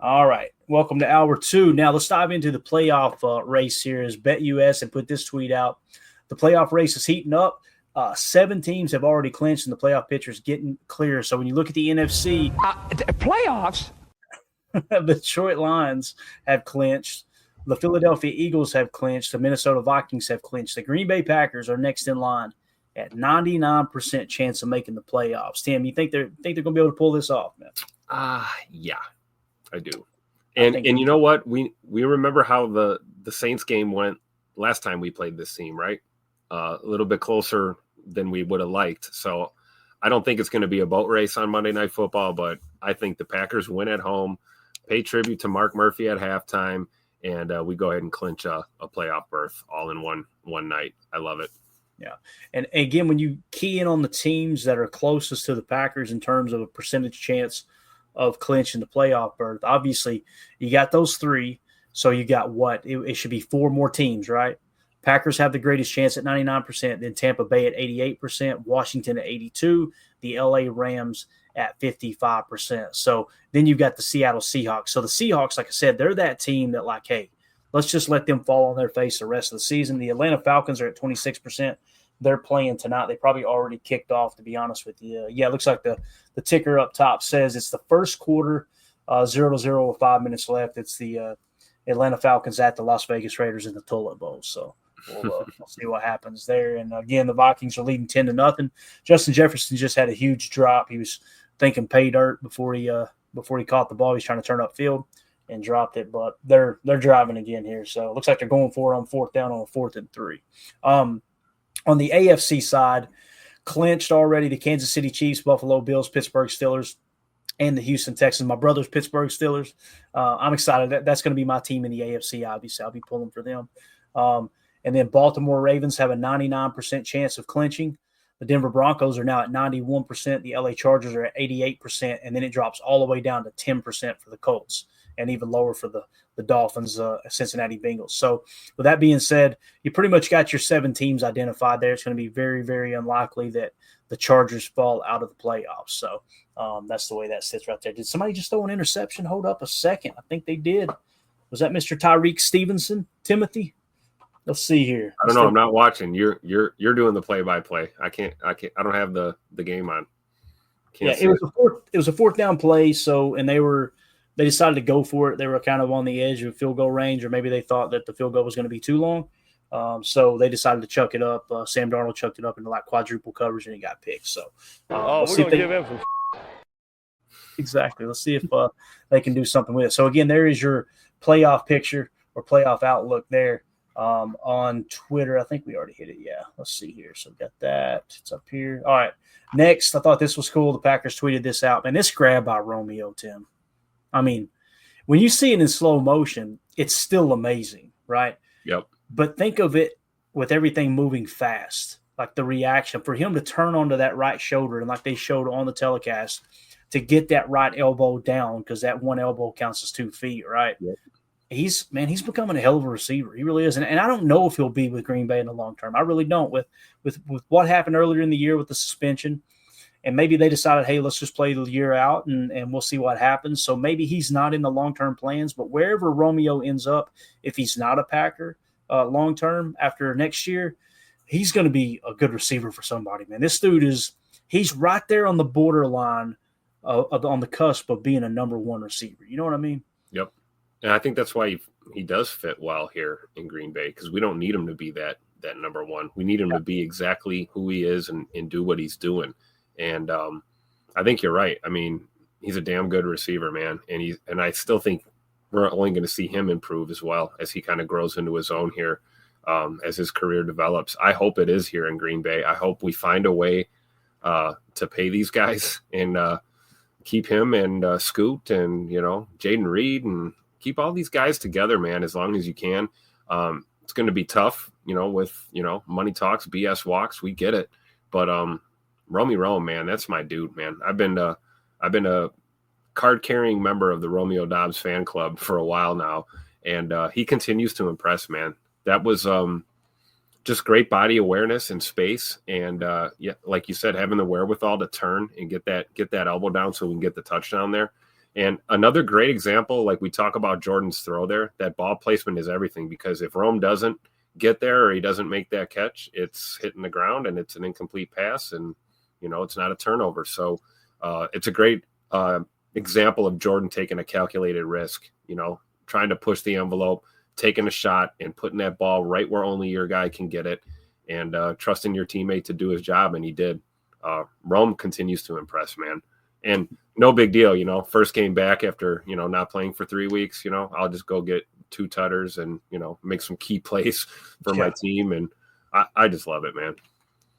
All right. Welcome to hour two. Now let's dive into the playoff race here. As BetUS had put this tweet out, the playoff race is heating up. 7 teams have already clinched, and the playoff picture is getting clearer. So when you look at the NFC, playoffs, the Detroit Lions have clinched. The Philadelphia Eagles have clinched. The Minnesota Vikings have clinched. The Green Bay Packers are next in line at 99% chance of making the playoffs. Tim, you think they're going to be able to pull this off, man? Yeah, I do. And you know what? We remember how the Saints game went last time we played this team, right? A little bit closer than we would have liked. So I don't think it's going to be a boat race on Monday Night Football, but I think the Packers win at home, pay tribute to Mark Murphy at halftime, and we go ahead and clinch a playoff berth all in one night. I love it. Yeah. And again, when you key in on the teams that are closest to the Packers in terms of a percentage chance of clinching the playoff berth, obviously you got those 3. So you got what? It should be 4 more teams, right? Packers have the greatest chance at 99%, then Tampa Bay at 88%, Washington at 82%, the LA Rams at 55%. So then you've got the Seattle Seahawks. So the Seahawks, like I said, they're that team that like, hey, let's just let them fall on their face the rest of the season. The Atlanta Falcons are at 26%. They're playing tonight. They probably already kicked off, to be honest with you. Yeah, it looks like the ticker up top says it's the first quarter, 0-0 with 5 minutes left. It's the Atlanta Falcons at the Las Vegas Raiders in the Toilet Bowl. So we'll see what happens there. And again, the Vikings are leading 10-0. Justin Jefferson just had a huge drop. He was thinking pay dirt before he caught the ball. He's trying to turn upfield and dropped it, but they're driving again here. So it looks like they're going for it on 4th down on a 4th and 3. On the AFC side, clinched already the Kansas City Chiefs, Buffalo Bills, Pittsburgh Steelers, and the Houston Texans. My brother's Pittsburgh Steelers. I'm excited. That's going to be my team in the AFC, obviously. I'll be pulling for them. And then Baltimore Ravens have a 99% chance of clinching. The Denver Broncos are now at 91%. The LA Chargers are at 88%. And then it drops all the way down to 10% for the Colts and even lower for the Dolphins, Cincinnati Bengals. So with that being said, you pretty much got your 7 teams identified there. It's going to be very, very unlikely that the Chargers fall out of the playoffs. So that's the way that sits right there. Did somebody just throw an interception? Hold up a second. I think they did. Was that Mr. Tyreek Stevenson, Timothy? Let's see here. I don't know. I'm not watching. You're doing the play-by-play. I don't have the game on. It was a 4th down play. So, and they decided to go for it. They were kind of on the edge of field goal range, or maybe they thought that the field goal was going to be too long. So they decided to chuck it up. Sam Darnold chucked it up into like quadruple coverage, and he got picked. So, we're going to give him some. Exactly. Let's see if they can do something with it. So again, there is your playoff picture or playoff outlook there. On Twitter. I think we already hit it. Yeah. Let's see here. So got that. It's up here. All right. Next, I thought this was cool. The Packers tweeted this out. Man, this grab by Romeo, Tim. I mean, when you see it in slow motion, it's still amazing, right? Yep. But think of it with everything moving fast, like the reaction for him to turn onto that right shoulder, and like they showed on the telecast, to get that right elbow down, because that one elbow counts as 2 feet, right? Yep. He's becoming a hell of a receiver. He really is. And I don't know if he'll be with Green Bay in the long term. I really don't. With what happened earlier in the year with the suspension, and maybe they decided, hey, let's just play the year out and we'll see what happens. So maybe he's not in the long-term plans, but wherever Romeo ends up, if he's not a Packer long-term after next year, he's going to be a good receiver for somebody, man. This dude he's right there on the borderline on the cusp of being a number 1 receiver. You know what I mean? Yep. And I think that's why he does fit well here in Green Bay, because we don't need him to be that number 1. We need him to be exactly who he is and do what he's doing. And I think you're right. I mean, he's a damn good receiver, man. And I still think we're only going to see him improve as well as he kind of grows into his own here as his career develops. I hope it is here in Green Bay. I hope we find a way to pay these guys and keep him and Scoot and, Jaden Reed and keep all these guys together, man, as long as you can. It's going to be tough, with, money talks, BS walks. We get it. But Romy Rome, man, that's my dude, man. I've been a card-carrying member of the Romeo Dobbs fan club for a while now, and he continues to impress, man. That was just great body awareness and space, and like you said, having the wherewithal to turn and get that elbow down so we can get the touchdown there. And another great example, like we talk about Jordan's throw there, that ball placement is everything, because if Rome doesn't get there or he doesn't make that catch, it's hitting the ground and it's an incomplete pass, and it's not a turnover. So it's a great example of Jordan taking a calculated risk, trying to push the envelope, taking a shot and putting that ball right where only your guy can get it, and trusting your teammate to do his job. And he did. Rome continues to impress, man. And no big deal, first game back after, not playing for 3 weeks, I'll just go get 2 tutters and, make some key plays for my team. And I just love it, man.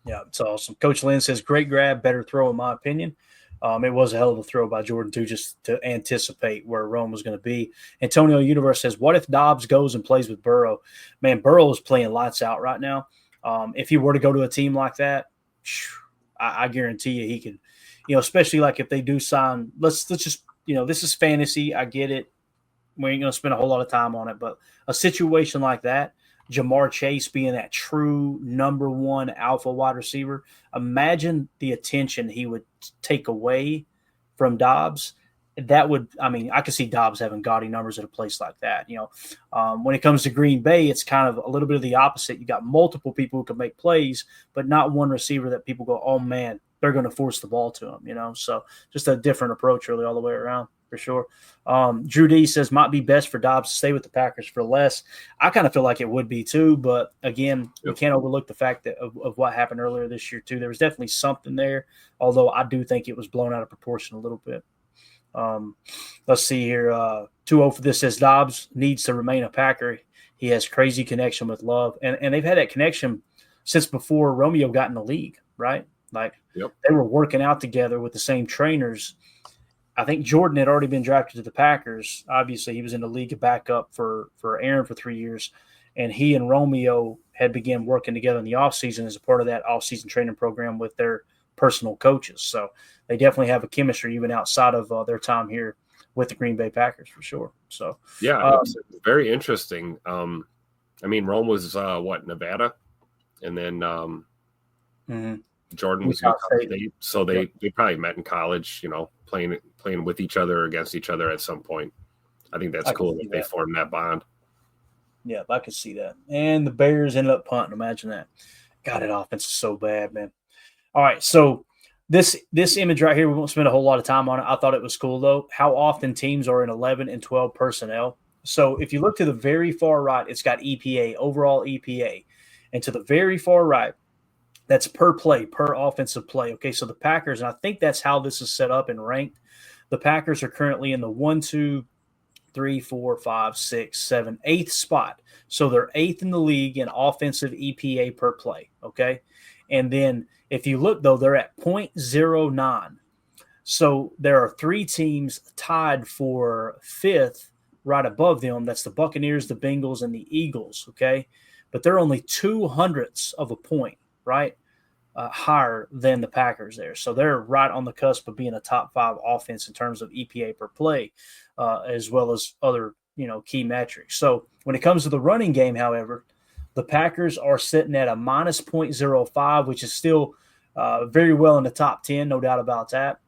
Yeah, it's awesome. Coach Lynn says, great grab, better throw in my opinion. It was a hell of a throw by Jordan, too, just to anticipate where Rome was going to be. Antonio Universe says, what if Dobbs goes and plays with Burrow? Man, Burrow is playing lights out right now. If he were to go to a team like that, I guarantee you he could, especially like if they do sign, let's just, this is fantasy. I get it. We ain't going to spend a whole lot of time on it, but a situation like that, Jamar Chase being that true number 1 alpha wide receiver, imagine the attention he would take away from Dobbs. That would, I could see Dobbs having gaudy numbers at a place like that. When it comes to Green Bay, it's kind of a little bit of the opposite. You got multiple people who can make plays, but not one receiver that people go, oh man, they're going to force the ball to him, So just a different approach really all the way around for sure. Drew D says might be best for Dobbs to stay with the Packers for less. I kind of feel like it would be too, but again, we can't overlook the fact that of what happened earlier this year too. There was definitely something there, although I do think it was blown out of proportion a little bit. Let's see here. 2-0 for this says Dobbs needs to remain a Packer. He has crazy connection with Love. And they've had that connection since before Romeo got in the league, right? Like they were working out together with the same trainers. I think Jordan had already been drafted to the Packers. Obviously, he was in the league of backup for Aaron for 3 years. And he and Romeo had begun working together in the offseason as a part of that offseason training program with their personal coaches. So they definitely have a chemistry even outside of their time here with the Green Bay Packers for sure. So, yeah, it's very interesting. Rome was Nevada, and then Jordan was Utah State. So they probably met in college, playing with each other or against each other at some point. I think that's cool that they formed that bond. Yeah, I could see that. And the Bears ended up punting. Imagine that. God, that offense is so bad, man. All right, so this image right here, we won't spend a whole lot of time on it. I thought it was cool, though, how often teams are in 11 and 12 personnel. So if you look to the very far right, it's got EPA, overall EPA. And to the very far right, that's per play, per offensive play. Okay, so the Packers, and I think that's how this is set up and ranked. The Packers are currently in the 1, 2, 3, 4, 5, 6, 7, 8th spot. So they're 8th in the league in offensive EPA per play, okay? And then if you look, though, they're at 0.09. So there are 3 teams tied for 5th right above them. That's the Buccaneers, the Bengals, and the Eagles, okay? But they're only 0.02 of a point, right, higher than the Packers there. So they're right on the cusp of being a top 5 offense in terms of EPA per play, as well as other, key metrics. So when it comes to the running game, however, the Packers are sitting at a minus 0.05, which is still very well in the top 10, no doubt about that.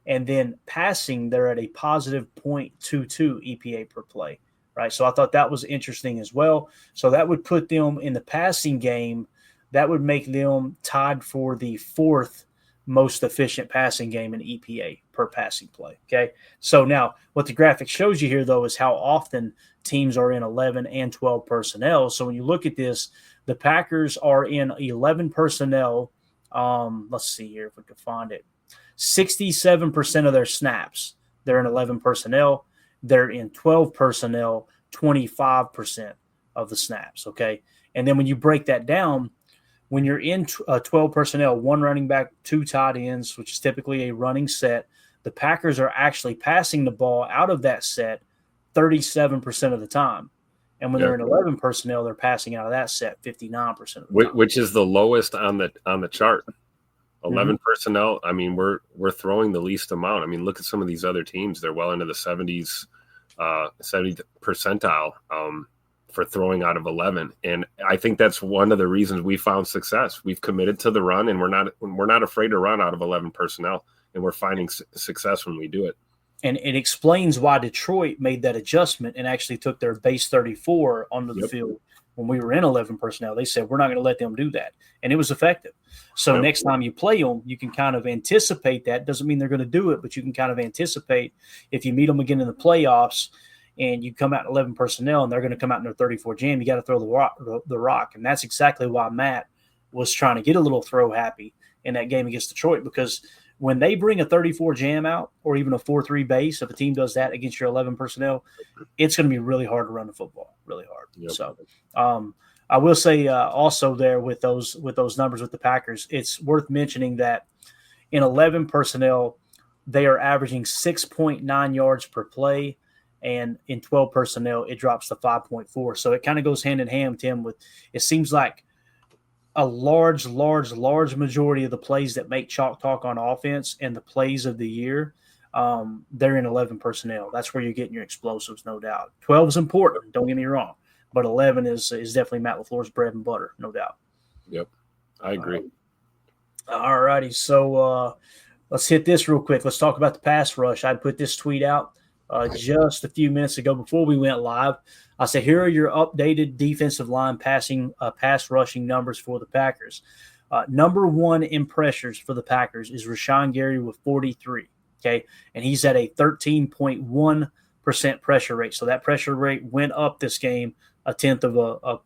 And then passing, they're at a positive 0.22 EPA per play, right? So I thought that was interesting as well. So that would put them in the passing game. That would make them tied for the 4th most efficient passing game in EPA per passing play, okay? So now what the graphic shows you here, though, is how often teams are in 11 and 12 personnel. So when you look at this, the Packers are in 11 personnel. Let's see here if we can find it. 67% of their snaps, they're in 11 personnel. They're in 12 personnel, 25% of the snaps, okay? And then when you break that down, when you're in 12 personnel, 1 running back, 2 tight ends, which is typically a running set, the Packers are actually passing the ball out of that set 37% of the time. And when they're in 11 personnel, they're passing out of that set 59% of the time. Which is the lowest on the chart. 11 personnel. I mean, we're throwing the least amount. I mean, look at some of these other teams. They're well into the 70s, 70th percentile for throwing out of 11. And I think that's one of the reasons we found success. We've committed to the run, and we're not afraid to run out of 11 personnel, and we're finding success when we do it. And it explains why Detroit made that adjustment and actually took their base 34 onto the field when we were in 11 personnel. They said, we're not going to let them do that. And it was effective. So next time you play them, you can kind of anticipate that. Doesn't mean they're going to do it, but you can kind of anticipate if you meet them again in the playoffs and you come out in 11 personnel and they're going to come out in their 34 jam, you got to throw the rock. And that's exactly why Matt was trying to get a little throw happy in that game against Detroit, because when they bring a 34 jam out or even a 4-3 base, if a team does that against your 11 personnel, it's going to be really hard to run the football, really hard. Yep. So I will say also there with those numbers with the Packers, it's worth mentioning that in 11 personnel, they are averaging 6.9 yards per play, and in 12 personnel, it drops to 5.4. So it kind of goes hand in hand, Tim, with it seems like a large majority of the plays that make chalk talk on offense and the plays of the year, they're in 11 personnel. That's where you're getting your explosives, no doubt. 12 is important, don't get me wrong, but 11 is definitely Matt LaFleur's bread and butter, no doubt. Yep, I agree. All righty, so let's hit this real quick. Let's talk about the pass rush. I put this tweet out just a few minutes ago before we went live. I said, here are your updated defensive line pass rushing numbers for the Packers. Number one in pressures for the Packers is Rashawn Gary with 43, okay? And he's at a 13.1% pressure rate. So that pressure rate went up this game a tenth of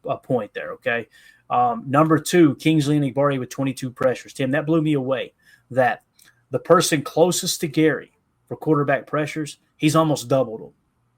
a point there, okay? Number two, Kingsley Enagbare with 22 pressures. Tim, that blew me away that the person closest to Gary for quarterback pressures, he's almost doubled them,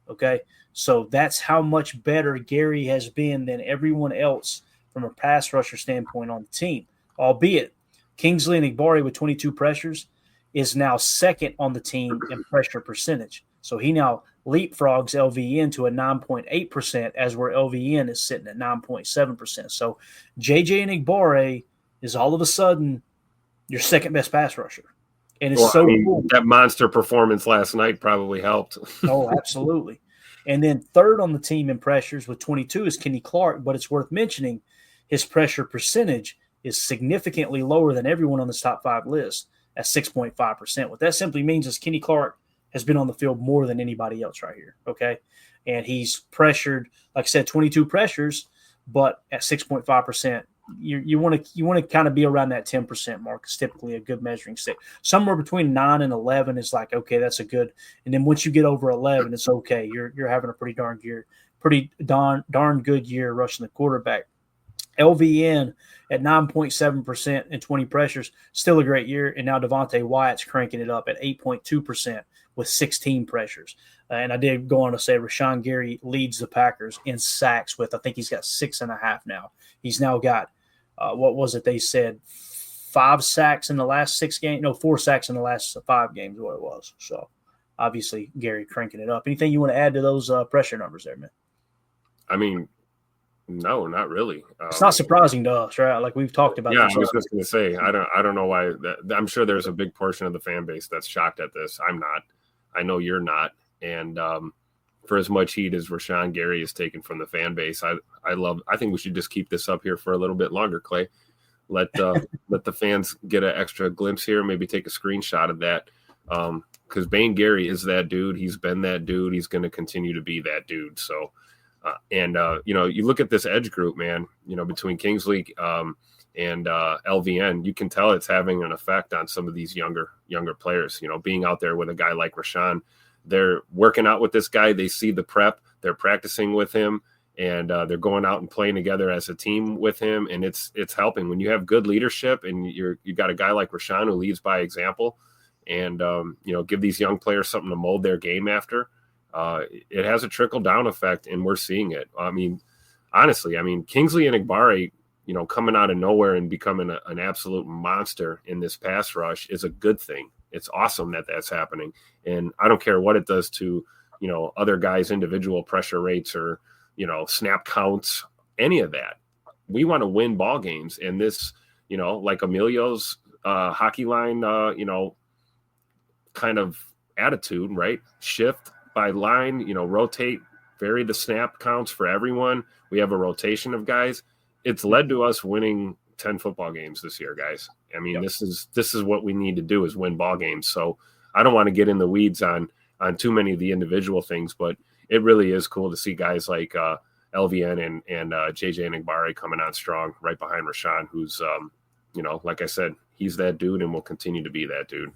okay? So that's how much better Gary has been than everyone else from a pass rusher standpoint on the team. Albeit, Kingsley Enagbare with 22 pressures is now second on the team in pressure percentage. So he now leapfrogs LVN to a 9.8%, as where LVN is sitting at 9.7%. So JJ Enagbare is all of a sudden your second best pass rusher. And it's cool. That monster performance last night probably helped. Oh, absolutely. And then third on the team in pressures with 22 is Kenny Clark, but it's worth mentioning his pressure percentage is significantly lower than everyone on this top five list at 6.5%. What that simply means is Kenny Clark has been on the field more than anybody else right here, okay? And he's pressured, like I said, 22 pressures, but at 6.5%, you want to kind of be around that 10% mark. It's typically a good measuring stick. Somewhere between 9 and 11 is like, okay, that's a good. And then once you get over 11, it's okay. You're having a pretty darn good year rushing the quarterback. LVN at 9.7% and 20 pressures, still a great year. And now Devontae Wyatt's cranking it up at 8.2% with 16 pressures. And I did go on to say Rashawn Gary leads the Packers in sacks with, I think he's got 6.5 now. He's now got, what was it they said, 5 sacks in the last 6 games? No, 4 sacks in the last 5 games is what it was. So obviously Gary cranking it up. Anything you want to add to those pressure numbers there, man? I mean, no, not really. It's not surprising to us, right? Like we've talked about. Yeah, I was just going to say, I don't know why. I'm sure there's a big portion of the fan base that's shocked at this. I'm not. I know you're not. And for as much heat as Rashawn Gary is taken from the fan base, I think we should just keep this up here for a little bit longer, Clay. Let the fans get an extra glimpse here. Maybe take a screenshot of that. Because Bane Gary is that dude. He's been that dude. He's going to continue to be that dude. So. You look at this edge group, man, between Kingsley and LVN, you can tell it's having an effect on some of these younger players, being out there with a guy like Rashawn. They're working out with this guy. They see the prep. They're practicing with him, and they're going out and playing together as a team with him. And it's helping when you have good leadership and you got a guy like Rashawn who leads by example and, give these young players something to mold their game after. It has a trickle-down effect, and we're seeing it. I mean, honestly, Kingsley Enagbare, coming out of nowhere and becoming an absolute monster in this pass rush is a good thing. It's awesome that that's happening, and I don't care what it does to, other guys' individual pressure rates or, snap counts, any of that. We want to win ball games, and this, like Emilio's hockey line, kind of attitude, right? Shift by line, rotate, vary the snap counts for everyone. We have a rotation of guys. It's led to us winning 10 football games this year, guys. This is what we need to do is win ball games. So I don't want to get in the weeds on on too many of the individual things, but it really is cool to see guys like LVN and JJ Enagbare coming on strong right behind Rashawn, who's, like I said, he's that dude and will continue to be that dude.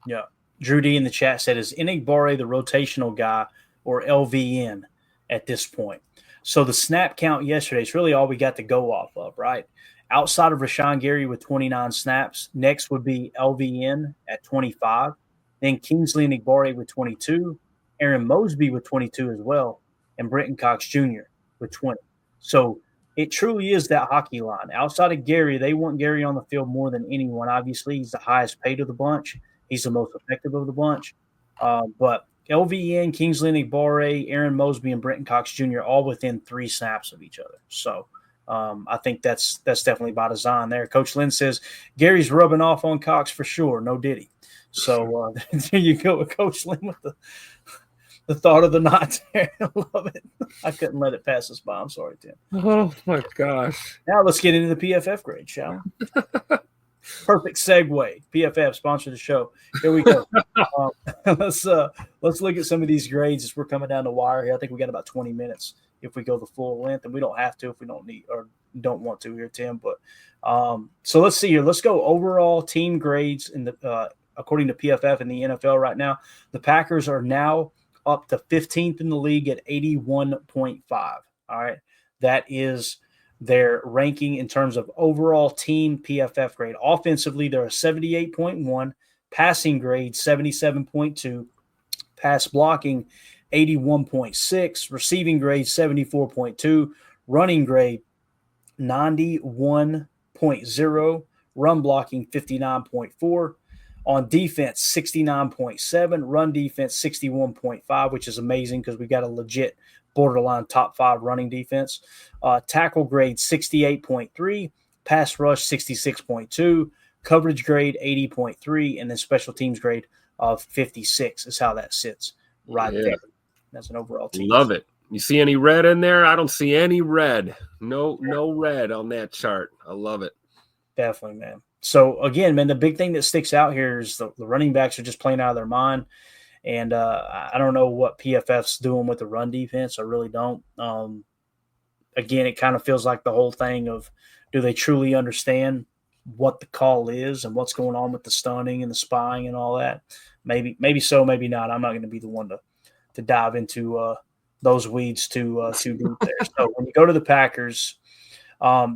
Yeah. Drew D in the chat said, is Enagbare the rotational guy or LVN at this point? So the snap count yesterday is really all we got to go off of, right? Outside of Rashawn Gary with 29 snaps, next would be LVN at 25, then Kingsley Enagbare with 22, Aaron Mosby with 22 as well, and Brenton Cox Jr. with 20. So it truly is that hockey line. Outside of Gary, they want Gary on the field more than anyone. Obviously, he's the highest paid of the bunch. He's the most effective of the bunch. But LVN, Kingsley Enagbare, Aaron Mosby, and Brenton Cox Jr. all within 3 snaps of each other. So I think that's definitely by design there. Coach Lynn says Gary's rubbing off on Cox for sure. No diddy. So there you go with Coach Lynn with the thought of the night there. I love it. I couldn't let it pass us by. I'm sorry, Tim. Oh, my gosh. Now let's get into the PFF grade, shall we? Perfect segue. PFF sponsor the show. Here we go. Let's look at some of these grades as we're coming down the wire here. I think we got about 20 minutes if we go the full length, and we don't have to if we don't need or don't want to here, Tim. But so let's see here. Let's go overall team grades in the according to PFF in the NFL right now. The Packers are now up to 15th in the league at 81.5. All right, that is their ranking in terms of overall team PFF grade. Offensively, they're a 78.1, passing grade 77.2, pass blocking 81.6, receiving grade 74.2, running grade 91.0, run blocking 59.4, on defense 69.7, run defense 61.5, which is amazing because we got a legit borderline top 5 running defense. Tackle grade 68.3, pass rush 66.2, coverage grade 80.3, and then special teams grade of 56 is how that sits right there. That's an overall team. Love it. You see any red in there? I don't see any red. No red on that chart. I love it. Definitely, man. So, again, man, the big thing that sticks out here is the running backs are just playing out of their mind. And I don't know what PFF's doing with the run defense. I really don't. Again, it kind of feels like the whole thing of do they truly understand what the call is and what's going on with the stunning and the spying and all that? Maybe so, maybe not. I'm not going to be the one to dive into those weeds too deep there. So when you go to the Packers,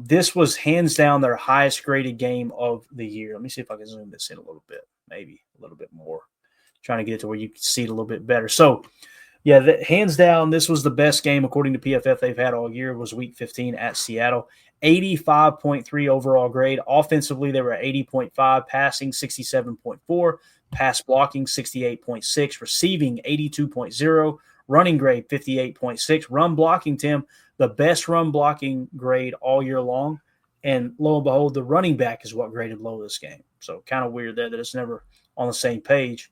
this was hands down their highest graded game of the year. Let me see if I can zoom this in a little bit, maybe a little bit more. Trying to get it to where you can see it a little bit better. So, yeah, hands down, this was the best game according to PFF they've had all year. Was Week 15 at Seattle. 85.3 overall grade. Offensively, they were at 80.5, passing 67.4, pass blocking 68.6, receiving 82.0, running grade 58.6, run blocking, Tim, the best run blocking grade all year long. And lo and behold, the running back is what graded low this game. So kind of weird there that it's never on the same page.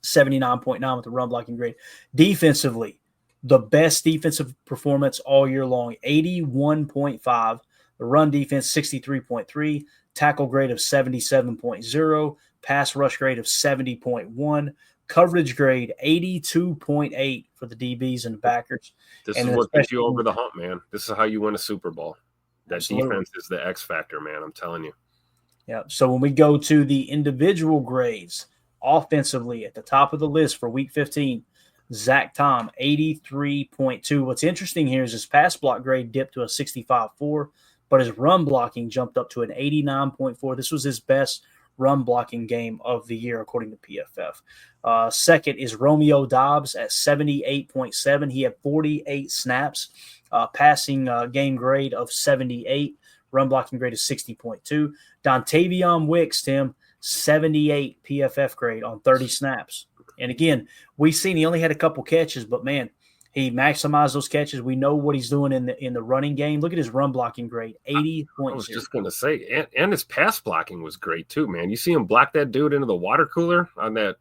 79.9 with the run blocking grade. Defensively, the best defensive performance all year long, 81.5. The run defense, 63.3. Tackle grade of 77.0. Pass rush grade of 70.1. Coverage grade, 82.8 for the DBs and the backers. This is what gets you over the hump, man. This is how you win a Super Bowl. That Absolutely. Defense is the X factor, man. I'm telling you. Yeah. So when we go to the individual grades, offensively, at the top of the list for Week 15, Zach Tom, 83.2. What's interesting here is his pass block grade dipped to a 65.4, but his run blocking jumped up to an 89.4. This was his best run blocking game of the year, according to PFF. Second is Romeo Dobbs at 78.7. He had 48 snaps, passing game grade of 78, run blocking grade of 60.2. Dontavion Wicks, Tim, 78 PFF grade on 30 snaps. And again, we've seen he only had a couple catches, but man, he maximized those catches. We know what he's doing in the running game. Look at his run blocking grade, 80.0. I was just going to say, and his pass blocking was great too, man. You see him block that dude into the water cooler on that.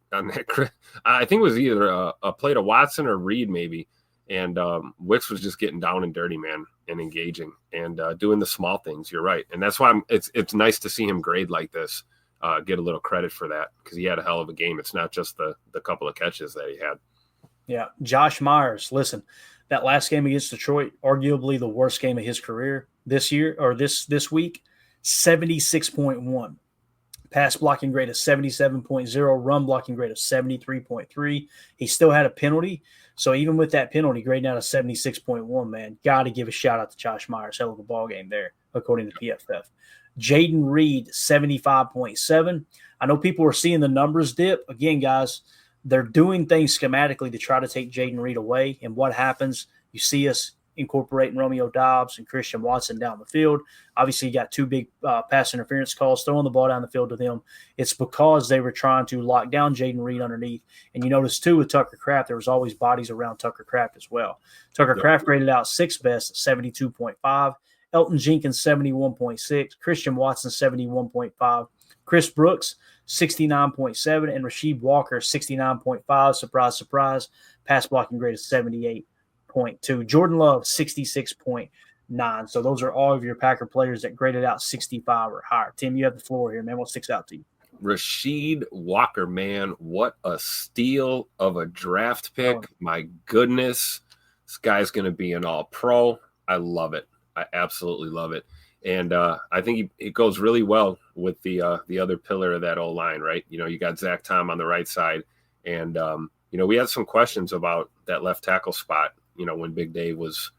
I think it was either a play to Watson or Reed maybe. And Wicks was just getting down and dirty, man, and engaging and doing the small things. You're right. And that's why it's nice to see him grade like this. Get a little credit for that because he had a hell of a game. It's not just the couple of catches that he had. Yeah. Josh Myers, listen, that last game against Detroit, arguably the worst game of his career this year or this week, 76.1. Pass blocking grade of 77.0, run blocking grade of 73.3. He still had a penalty. So even with that penalty, grading out of 76.1, man, got to give a shout out to Josh Myers. Hell of a ball game there, according to PFF. Jaden Reed, 75.7. I know people are seeing the numbers dip. Again, guys, they're doing things schematically to try to take Jaden Reed away. And what happens? You see us incorporating Romeo Dobbs and Christian Watson down the field. Obviously, you got two big pass interference calls, throwing the ball down the field to them. It's because they were trying to lock down Jaden Reed underneath. And you notice, too, with Tucker Kraft, there was always bodies around Tucker Kraft as well. Tucker Kraft graded out sixth best at 72.5. Elton Jenkins, 71.6. Christian Watson, 71.5. Chris Brooks, 69.7. And Rasheed Walker, 69.5. Surprise, surprise. Pass blocking grade of 78.2. Jordan Love, 66.9. So those are all of your Packer players that graded out 65 or higher. Tim, you have the floor here, man. What sticks out to you? Rasheed Walker, man, what a steal of a draft pick. My goodness. This guy's going to be an all-pro. I love it. I absolutely love it. And I think it goes really well with the other pillar of that O-line, right? You know, you got Zach Tom on the right side. And, we had some questions about that left tackle spot, when Big Dave was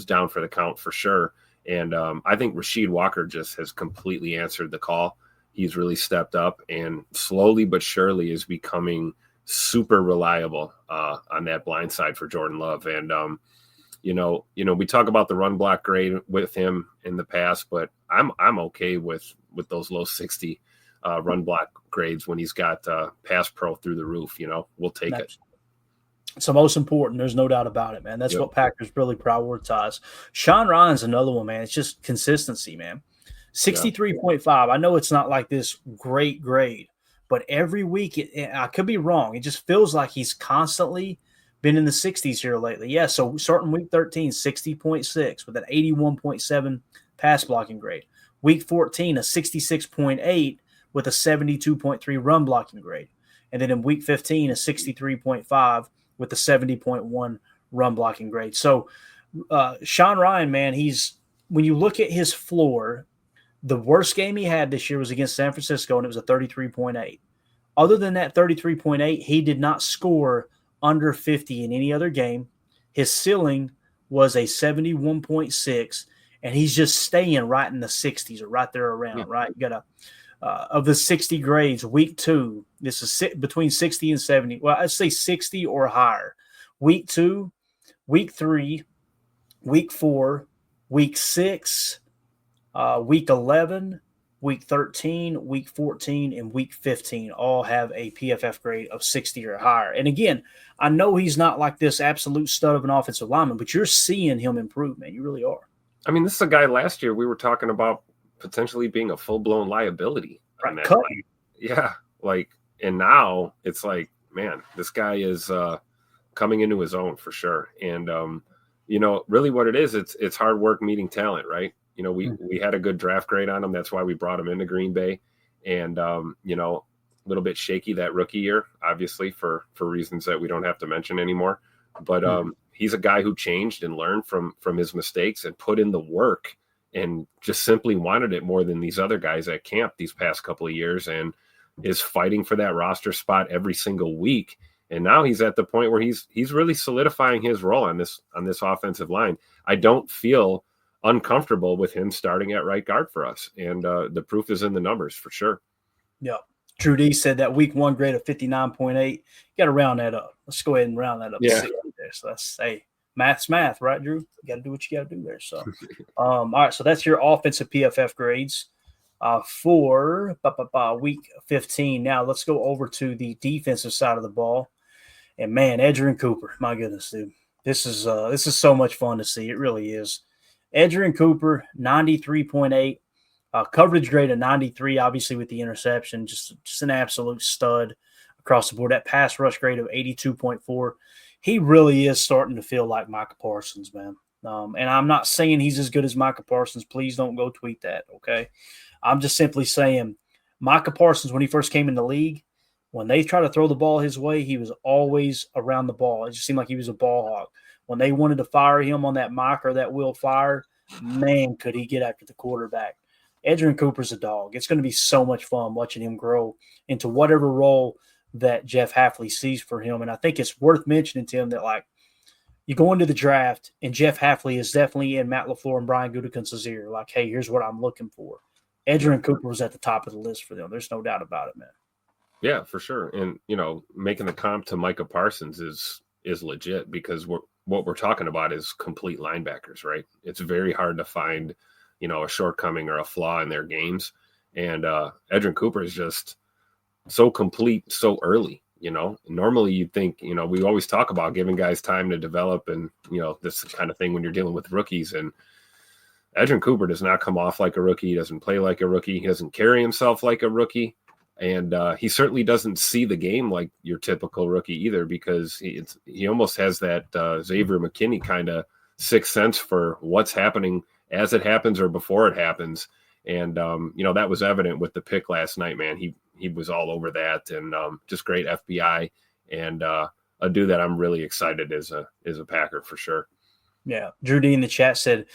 down for the count for sure. And I think Rasheed Walker just has completely answered the call. He's really stepped up and slowly but surely is becoming super reliable on that blind side for Jordan Love. And, we talk about the run block grade with him in the past, but I'm okay with those low 60 run block grades when he's got pass pro through the roof. We'll take it. It's the most important. There's no doubt about it, man. That's what Packers really prioritize. Sean Ryan's another one, man. It's just consistency, man. 63.5. I know it's not like this great grade, but every week, I could be wrong. It just feels like he's constantly been in the 60s here lately. Yeah, so starting week 13, 60.6 with an 81.7 pass blocking grade. Week 14, a 66.8 with a 72.3 run blocking grade. And then in week 15, a 63.5 with a 70.1 run blocking grade. So Sean Ryan, man, when you look at his floor, the worst game he had this year was against San Francisco, and it was a 33.8. Other than that 33.8, he did not score under 50 in any other game. His ceiling was a 71.6, and he's just staying right in the 60s or right there around, right? You got of the 60 grades, week 2, this is between 60 and 70. Well, I'd say 60 or higher. Week 2, week 3, week 4, week 6, week 11, week 13, week 14, and week 15 all have a PFF grade of 60 or higher. And again, I know he's not like this absolute stud of an offensive lineman, but you're seeing him improve, man. You really are. I mean, this is a guy last year we were talking about potentially being a full-blown liability on that line. Yeah, and now it's like, man, this guy is coming into his own for sure. And, really what it is, it's hard work meeting talent, right? We had a good draft grade on him. That's why we brought him into Green Bay. And, a little bit shaky that rookie year, obviously, for reasons that we don't have to mention anymore. But he's a guy who changed and learned from his mistakes and put in the work and just simply wanted it more than these other guys at camp these past couple of years, and is fighting for that roster spot every single week. And now he's at the point where he's really solidifying his role on this offensive line. I don't feel uncomfortable with him starting at right guard for us. And the proof is in the numbers for sure. Yeah. Drew D said that week 1 grade of 59.8. You got to round that up. Let's go ahead and round that up. Yeah. There. So let's say math's math, right, Drew? You got to do what you got to do there. So, all right. So that's your offensive PFF grades for week 15. Now let's go over to the defensive side of the ball. And man, Edgerrin Cooper, my goodness, dude, this is so much fun to see. It really is. Edgerrin Cooper, 93.8. Coverage grade of 93, obviously with the interception, just an absolute stud across the board. That pass rush grade of 82.4. He really is starting to feel like Micah Parsons, man. And I'm not saying he's as good as Micah Parsons. Please don't go tweet that, okay? I'm just simply saying Micah Parsons, when he first came in the league, when they try to throw the ball his way, he was always around the ball. It just seemed like he was a ball hawk. When they wanted to fire him on that mock or that will fire, man, could he get after the quarterback. Edgerrin Cooper's a dog. It's going to be so much fun watching him grow into whatever role that Jeff Hafley sees for him. And I think it's worth mentioning to him that, like, you go into the draft and Jeff Hafley is definitely in Matt LaFleur and Brian Gutekunst's ear. Like, hey, here's what I'm looking for. Edgerrin Cooper was at the top of the list for them. There's no doubt about it, man. Yeah, for sure. And, making the comp to Micah Parsons is legit because what we're talking about is complete linebackers, right? It's very hard to find, a shortcoming or a flaw in their games. And Edgerrin Cooper is just so complete so early. Normally you'd think, we always talk about giving guys time to develop and, this kind of thing when you're dealing with rookies. And Edgerrin Cooper does not come off like a rookie. He doesn't play like a rookie. He doesn't carry himself like a rookie. And he certainly doesn't see the game like your typical rookie either, because he almost has that Xavier McKinney kind of sixth sense for what's happening as it happens or before it happens. And, that was evident with the pick last night, man. He was all over that, and just great FBI, and a dude that I'm really excited as a Packer for sure. Yeah. Drew D in the chat said,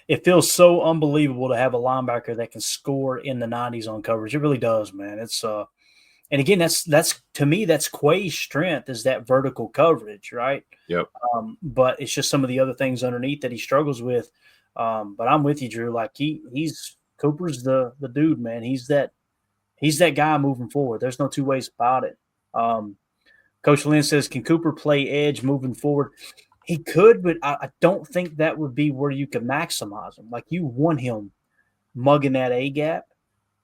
it feels so unbelievable to have a linebacker that can score in the 90s on coverage. It really does, man. It's and again, that's to me, that's Quay's strength, is that vertical coverage, right? Yep. But it's just some of the other things underneath that he struggles with. But I'm with you, Drew. Like he's Cooper's the dude, man. He's that guy moving forward. There's no two ways about it. Coach Lynn says, can Cooper play edge moving forward? He could, but I don't think that would be where you could maximize him. Like, you want him mugging that A gap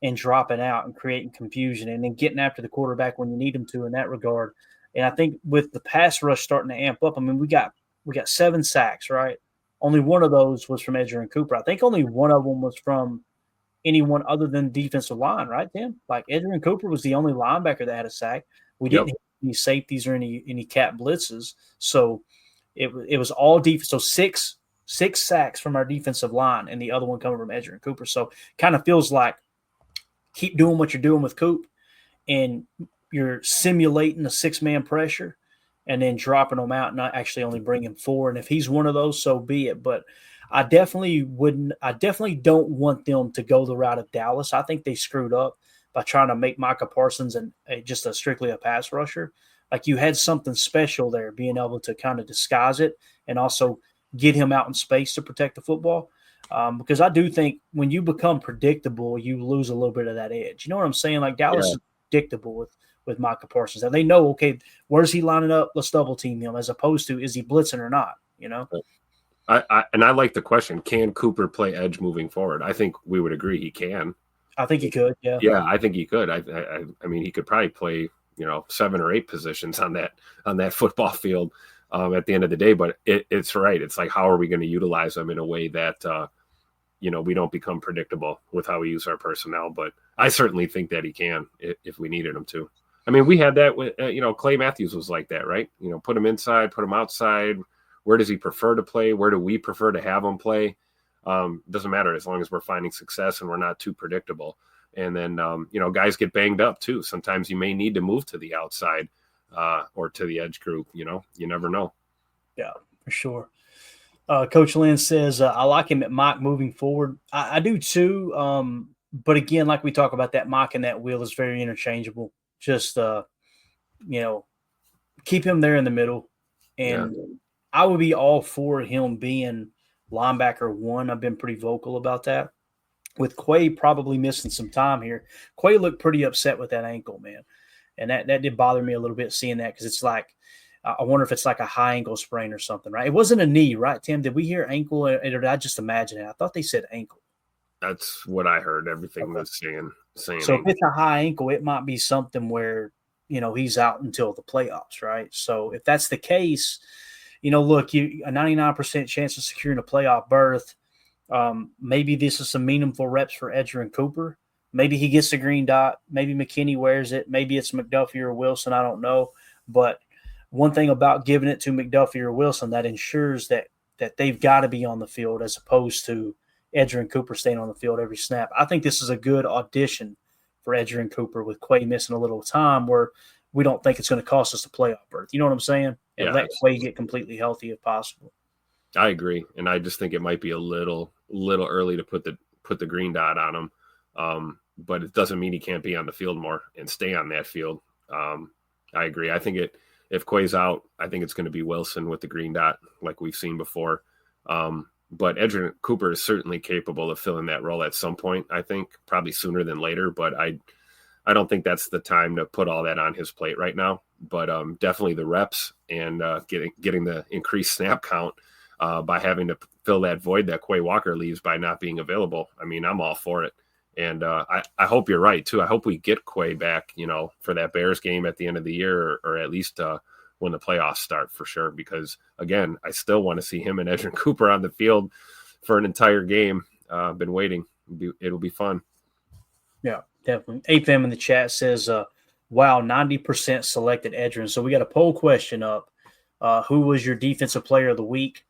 and dropping out and creating confusion and then getting after the quarterback when you need him to in that regard. And I think with the pass rush starting to amp up, I mean, we got 7 sacks, right? Only one of those was from Edgerrin Cooper. I think only one of them was from anyone other than defensive line, right, Tim? Like, Edgerrin Cooper was the only linebacker that had a sack. We didn't have any safeties or any cap blitzes. So it was all defense. So six sacks from our defensive line, and the other one coming from Edgerrin Cooper. So kind of feels like keep doing what you're doing with Coop, and you're simulating a 6-man pressure and then dropping them out and not actually only bringing 4. And if he's one of those, so be it. But I definitely don't want them to go the route of Dallas. I think they screwed up by trying to make Micah Parsons just strictly a pass rusher. Like, you had something special there, being able to kind of disguise it and also get him out in space to protect the football. Because I do think when you become predictable, you lose a little bit of that edge. You know what I'm saying? Like, Dallas is predictable with Micah Parsons. And they know, okay, where's he lining up? Let's double team him, as opposed to, is he blitzing or not, I like the question, can Cooper play edge moving forward? I think we would agree he can. I think he could, yeah. Yeah, I think he could. I mean, he could probably play, 7 or 8 positions on that football field at the end of the day. But it's right. It's like, how are we going to utilize him in a way that, we don't become predictable with how we use our personnel? But I certainly think that he can if we needed him to. I mean, we had that with, Clay Matthews was like that, right? Put him inside, put him outside. Where does he prefer to play? Where do we prefer to have him play? Doesn't matter as long as we're finding success and we're not too predictable. And then, guys get banged up too. Sometimes you may need to move to the outside or to the edge group. You never know. Yeah, for sure. Coach Lynn says, I like him at mock moving forward. I do too. But again, like we talk about, that mock and that wheel is very interchangeable. Just, keep him there in the middle. And I would be all for him being linebacker 1. I've been pretty vocal about that. With Quay probably missing some time here, Quay looked pretty upset with that ankle, man. And that did bother me a little bit, seeing that, because it's like, I wonder if it's like a high ankle sprain or something, right? It wasn't a knee, right, Tim? Did we hear ankle, or did I just imagine it? I thought they said ankle. That's what I heard. Everything was saying. So if it's a high ankle, it might be something where, he's out until the playoffs, right? So if that's the case, look, a 99% chance of securing a playoff berth. Maybe this is some meaningful reps for Edgerrin Cooper. Maybe he gets the green dot. Maybe McKinney wears it. Maybe it's McDuffie or Wilson. I don't know. But one thing about giving it to McDuffie or Wilson, that ensures that they've got to be on the field, as opposed to Edgerrin Cooper staying on the field every snap. I think this is a good audition for Edgerrin Cooper, with Quay missing a little time, where we don't think it's going to cost us the playoff berth. You know what I'm saying? And Yeah, let Quay get completely healthy if possible. I agree, and I just think it might be a little early to put the green dot on him. But it doesn't mean he can't be on the field more and stay on that field. I agree. I think if Quay's out, I think it's going to be Wilson with the green dot, like we've seen before. But Edgerrin Cooper is certainly capable of filling that role at some point. I think probably sooner than later. But I don't think that's the time to put all that on his plate right now. But definitely the reps and getting the increased snap count by having to fill that void that Quay Walker leaves by not being available. I mean, I'm all for it. And I hope you're right, too. I hope we get Quay back, for that Bears game at the end of the year or at least when the playoffs start for sure. Because, again, I still want to see him and Edgerrin Cooper on the field for an entire game. I've been waiting. It'll be fun. Yeah, definitely. AFM in the chat says, wow, 90% selected Edgerrin. So we got a poll question up. Who was your defensive player of the week?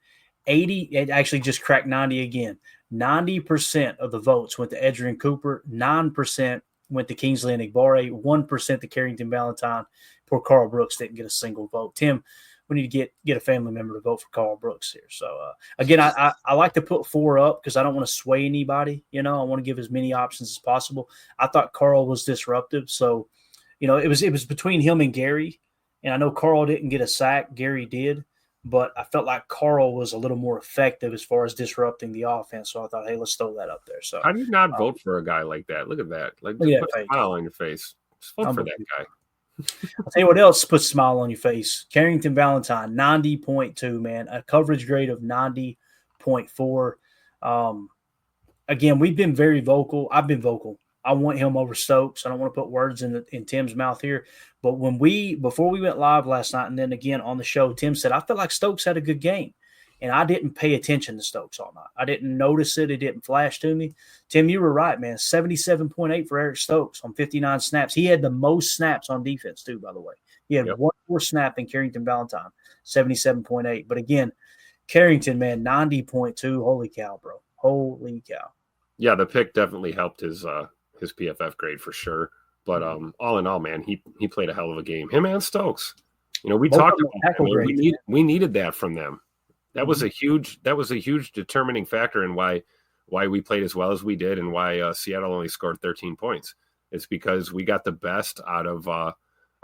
80, it actually just cracked 90 again. 90% of the votes went to Edgerrin Cooper, 9% went to Kingsley Enagbare, 1% to Carrington Valentine. Poor Carl Brooks didn't get a single vote. Tim, we need to get a family member to vote for Carl Brooks here. So, again, I like to put 4 up because I don't want to sway anybody. I want to give as many options as possible. I thought Carl was disruptive. So, it was between him and Gary. And I know Carl didn't get a sack. Gary did. But I felt like Carl was a little more effective as far as disrupting the offense. So I thought, hey, let's throw that up there. So how do you not vote for a guy like that? Look at that. Like, put a smile on your face. Just vote for that guy. I'll tell you what else puts a smile on your face. Carrington Valentine, 90.2, man. A coverage grade of 90.4. Again, we've been very vocal. I've been vocal. I want him over Stokes. I don't want to put words in Tim's mouth here. But before we went live last night and then again on the show, Tim said, I feel like Stokes had a good game. And I didn't pay attention to Stokes all night. I didn't notice it. It didn't flash to me. Tim, you were right, man. 77.8 for Eric Stokes on 59 snaps. He had the most snaps on defense, too, by the way. He had one more snap than Carrington Valentine, 77.8. But again, Carrington, man, 90.2. Holy cow, bro. Holy cow. Yeah, the pick definitely helped his PFF grade for sure. But all in all, man, he played a hell of a game. Him and Stokes. We talked about that. We needed that from them. That was a huge determining factor in why we played as well as we did and why Seattle only scored 13 points. It's because we got the best out of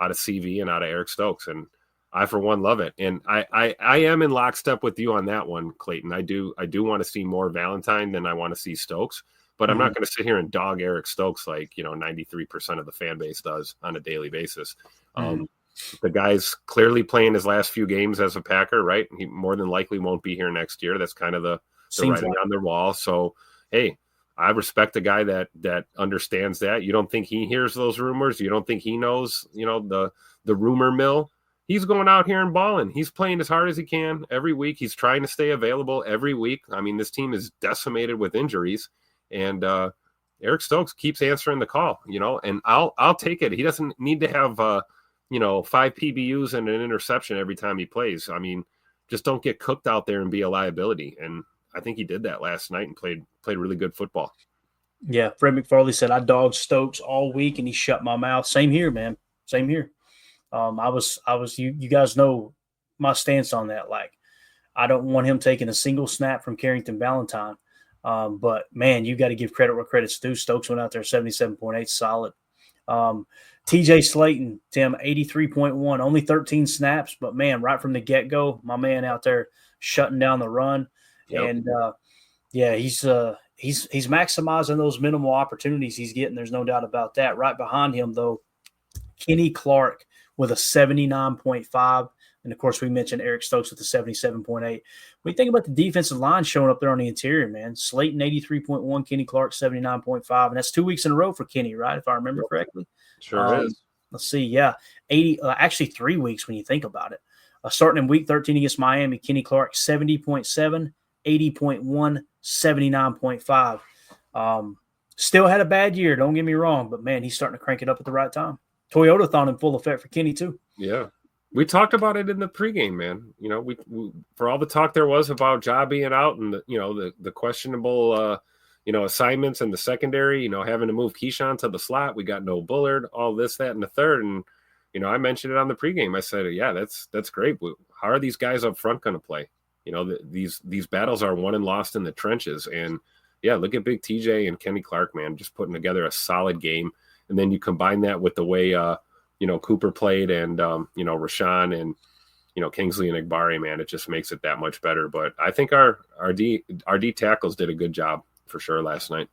CV and out of Eric Stokes, and I for one love it. And I am in lockstep with you on that one, Clayton. I do want to see more Valentine than I want to see Stokes. But I'm not going to sit here and dog Eric Stokes like 93% of the fan base does on a daily basis. The guy's clearly playing his last few games as a Packer, right? He more than likely won't be here next year. That's kind of the writing on the wall. So, hey, I respect a guy that understands that. You don't think he hears those rumors? You don't think he knows, the rumor mill? He's going out here and balling. He's playing as hard as he can every week. He's trying to stay available every week. I mean, this team is decimated with injuries. And Eric Stokes keeps answering the call, and I'll take it. He doesn't need to have 5 PBUs and an interception every time he plays. I mean, just don't get cooked out there and be a liability. And I think he did that last night and played really good football. Yeah, Fred McFarley said I dogged Stokes all week and he shut my mouth. Same here, man. Same here. I was you guys know my stance on that. Like, I don't want him taking a single snap from Carrington Valentine. But man, you got to give credit where credit's due. Stokes went out there 77.8, solid. TJ Slayton, Tim, 83.1, only 13 snaps, but man, right from the get-go, my man out there shutting down the run. Yep. And he's maximizing those minimal opportunities he's getting. There's no doubt about that. Right behind him, though, Kenny Clark with a 79.5. And, of course, we mentioned Eric Stokes with the 77.8. When you think about the defensive line showing up there on the interior, man, Slayton 83.1, Kenny Clark 79.5. And that's 2 weeks in a row for Kenny, right, if I remember correctly? Sure is. Let's see, 80, 3 weeks when you think about it. Starting in Week 13 against Miami, Kenny Clark 70.7, 80.1, 79.5. Still had a bad year, don't get me wrong, but, man, he's starting to crank it up at the right time. Toyota-thon in full effect for Kenny, too. Yeah. We talked about it in the pregame, man. We for all the talk there was about Ja being out and the questionable assignments in the secondary, having to move Keyshawn to the slot. We got no Bullard, all this, that, and the third. And I mentioned it on the pregame. I said, yeah, that's great. But how are these guys up front going to play? These battles are won and lost in the trenches. And yeah, look at Big TJ and Kenny Clark, man, just putting together a solid game. And then you combine that with the way, Cooper played and, Rashawn and, Kingsley and Igbari, man, it just makes it that much better. But I think our D tackles did a good job for sure last night.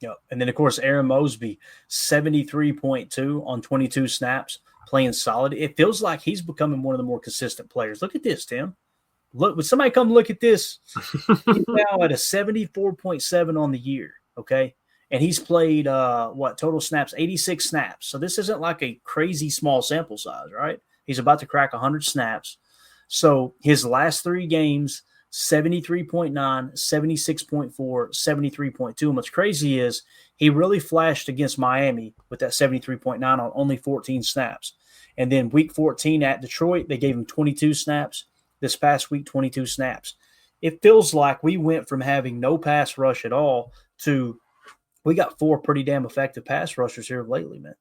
Yeah. And then, of course, Aaron Mosby, 73.2 on 22 snaps, playing solid. It feels like he's becoming one of the more consistent players. Look at this, Tim. Look, would somebody come look at this? He's now at a 74.7 on the year, okay? And he's played, total snaps? 86 snaps. So this isn't like a crazy small sample size, right? He's about to crack 100 snaps. So his last 3 games, 73.9, 76.4, 73.2. And what's crazy is he really flashed against Miami with that 73.9 on only 14 snaps. And then week 14 at Detroit, they gave him 22 snaps. This past week, 22 snaps. It feels like we went from having no pass rush at all to we got 4 pretty damn effective pass rushers here lately, man.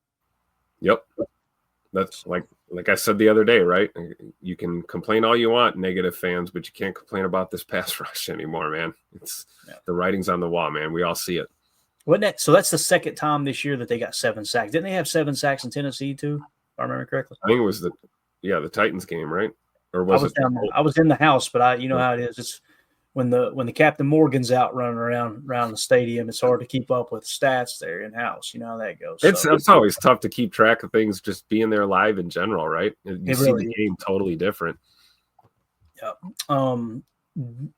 Yep. That's like I said the other day, right? You can complain all you want, negative fans, but you can't complain about this pass rush anymore, man. The writing's on the wall, man. We all see it. So that's the second time this year that they got 7 sacks. Didn't they have 7 sacks in Tennessee too, if I remember correctly? I think it was the Titans game, right? Or I was in the house, but how it is. It's when the Captain Morgan's out running around the stadium, it's hard to keep up with stats there in house. You know how that goes. It's always tough to keep track of things just being there live in general, right? You see really the game totally different. Yeah.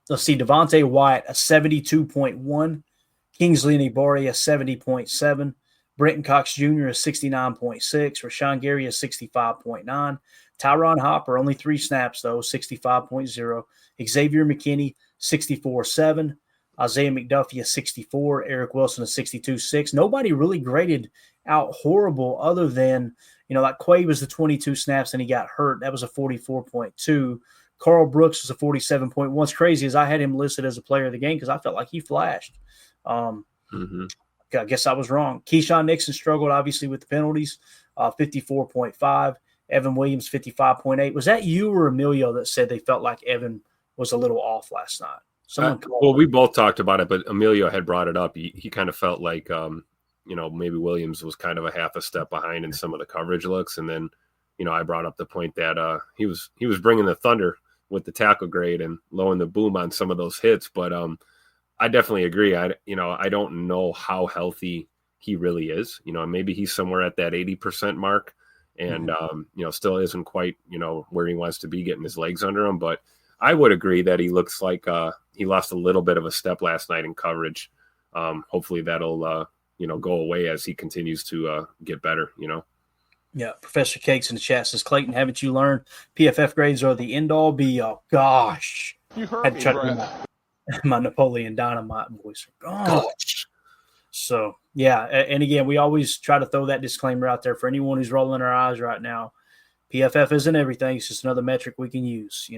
Let's see. Devontae Wyatt, a 72.1. Kingsley and Igbari, a 70.7. Brenton Cox Jr., a 69.6. Rashawn Gary, a 65.9. Tyron Hopper, only 3 snaps, though, 65.0. Xavier McKinney, 64.7. Isaiah McDuffie, a 64. Eric Wilson, a 62.6. Nobody really graded out horrible other than, like Quay was the 22 snaps and he got hurt. That was a 44.2. Carl Brooks was a 47.1. What's crazy is I had him listed as a player of the game because I felt like he flashed. I guess I was wrong. Keyshawn Nixon struggled, obviously, with the penalties, 54.5. Evan Williams, 55.8. Was that you or Emilio that said they felt like Evan was a little off last night? We both talked about it, but Emilio had brought it up. He kind of felt like, maybe Williams was kind of a half a step behind in some of the coverage looks. And then, I brought up the point that he was bringing the thunder with the tackle grade and lowering the boom on some of those hits. But I definitely agree. I don't know how healthy he really is. Maybe he's somewhere at that 80% mark. And, still isn't quite, where he wants to be getting his legs under him. But I would agree that he looks like he lost a little bit of a step last night in coverage. Hopefully that'll, go away as he continues to get better, Yeah, Professor Cakes in the chat says, Clayton, haven't you learned PFF grades are the end-all, be-all? Gosh. You heard me, Brad. My Napoleon Dynamite voice. Gosh. So, yeah, and again, we always try to throw that disclaimer out there for anyone who's rolling their eyes right now. PFF isn't everything. It's just another metric we can use.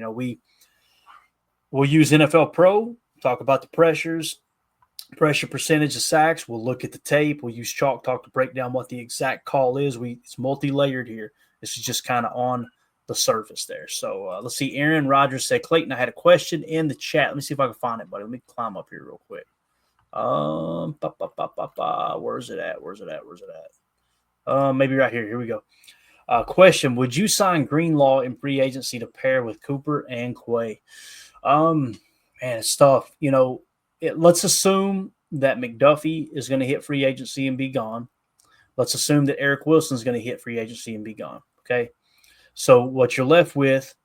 We'll use NFL Pro, talk about the pressure percentage of sacks. We'll look at the tape. We'll use Chalk Talk to break down what the exact call is. It's multi-layered here. This is just kind of on the surface there. So, let's see. Aaron Rogers said, Clayton, I had a question in the chat. Let me see if I can find it, buddy. Let me climb up here real quick. Where's it at? Maybe right here. Here we go. Question: would you sign Greenlaw in free agency to pair with Cooper and Quay? Man, it's tough. Let's assume that McDuffie is going to hit free agency and be gone. Let's assume that Eric Wilson is going to hit free agency and be gone. Okay. So what you're left with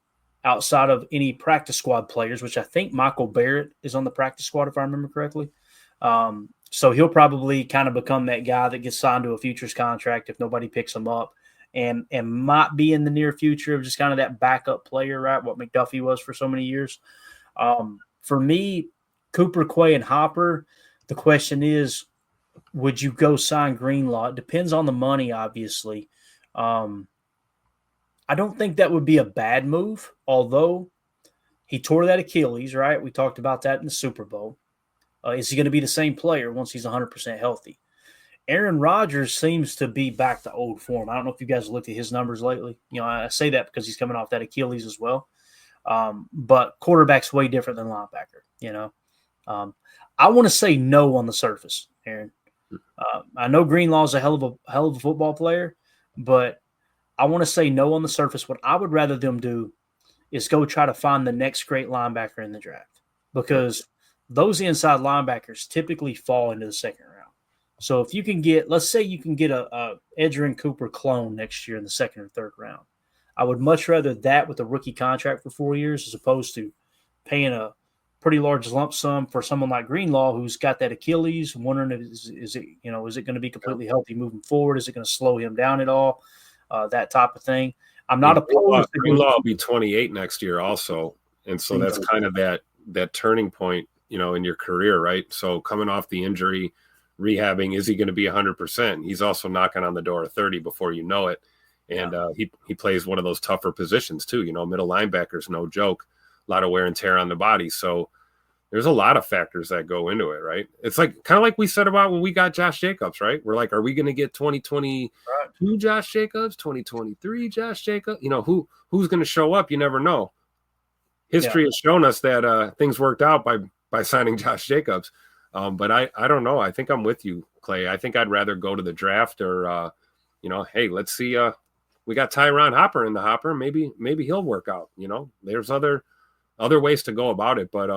outside of any practice squad players, which I think Michael Barrett is on the practice squad, if I remember correctly. So he'll probably kind of become that guy that gets signed to a futures contract if nobody picks him up and might be in the near future of just kind of that backup player, right? What McDuffie was for so many years. For me, Cooper, Quay, and Hopper, the question is, would you go sign Greenlaw? It depends on the money, obviously. I don't think that would be a bad move, although he tore that Achilles, right? We talked about that in the Super Bowl. Is he going to be the same player once he's 100% healthy? Aaron Rodgers seems to be back to old form. I don't know if you guys looked at his numbers lately. I say that because he's coming off that Achilles as well. But quarterback's way different than linebacker. I want to say no on the surface, Aaron. I know Greenlaw's a hell of a football player, but I want to say no on the surface. What I would rather them do is go try to find the next great linebacker in the draft, because those inside linebackers typically fall into the second round. So if you can get, let's say you can get a Edgerrin Cooper clone next year in the second or third round, I would much rather that with a rookie contract for 4 years as opposed to paying a pretty large lump sum for someone like Greenlaw who's got that Achilles. Wondering is it going to be completely healthy moving forward? Is it going to slow him down at all? That type of thing. I'm not opposed to Greenlaw will be 28 next year also, and so that's kind of that turning point, in your career, right? So coming off the injury, rehabbing, is he going to be 100%? He's also knocking on the door of 30 before you know it. And he plays one of those tougher positions too. Middle linebackers, no joke, a lot of wear and tear on the body. So there's a lot of factors that go into it, right? It's kind of like we said about when we got Josh Jacobs, right? We're like, are we going to get 2022 Josh Jacobs, 2023 Josh Jacobs? Who's going to show up? You never know. History has shown us that things worked out by signing Josh Jacobs. But I don't know. I think I'm with you, Clay. I think I'd rather go to the draft or, hey, let's see. We got Tyron Hopper in the hopper. Maybe he'll work out. There's other ways to go about it. But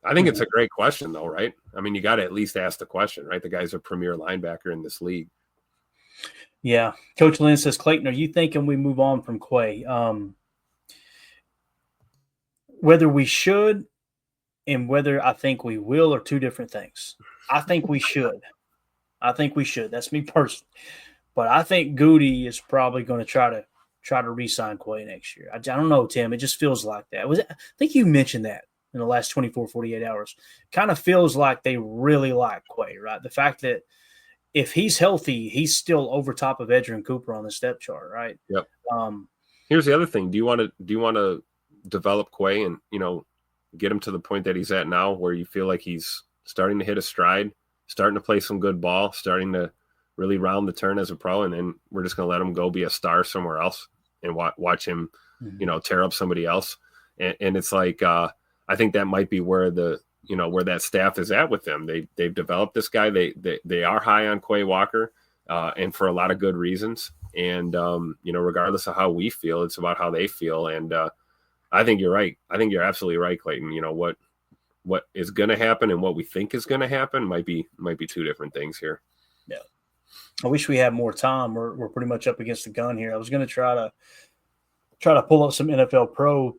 I think it's a great question, though, right? I mean, you got to at least ask the question, right? The guy's a premier linebacker in this league. Yeah. Coach Lynn says, Clayton, are you thinking we move on from Quay? Whether we should and whether I think we will are two different things. I think we should. That's me personally. But I think Goody is probably going to try to re-sign Quay next year. I don't know, Tim. It just feels like that. I think you mentioned that in the last 24, 48 hours. Kind of feels like they really like Quay, right? The fact that if he's healthy, he's still over top of Edgerrin Cooper on the step chart, right? Yep. Here's the other thing. Do you want to develop Quay and, get him to the point that he's at now where you feel like he's starting to hit a stride, starting to play some good ball, starting to really round the turn as a pro, and then we're just going to let him go be a star somewhere else and watch him, tear up somebody else. And it's like, I think that might be where where that staff is at with them. They've developed this guy. They are high on Quay Walker, and for a lot of good reasons. And, regardless of how we feel, it's about how they feel. And, I think you're right. I think you're absolutely right, Clayton. What is going to happen and what we think is going to happen might be two different things here. Yeah. I wish we had more time. We're pretty much up against the gun here. I was going to try to pull up some NFL Pro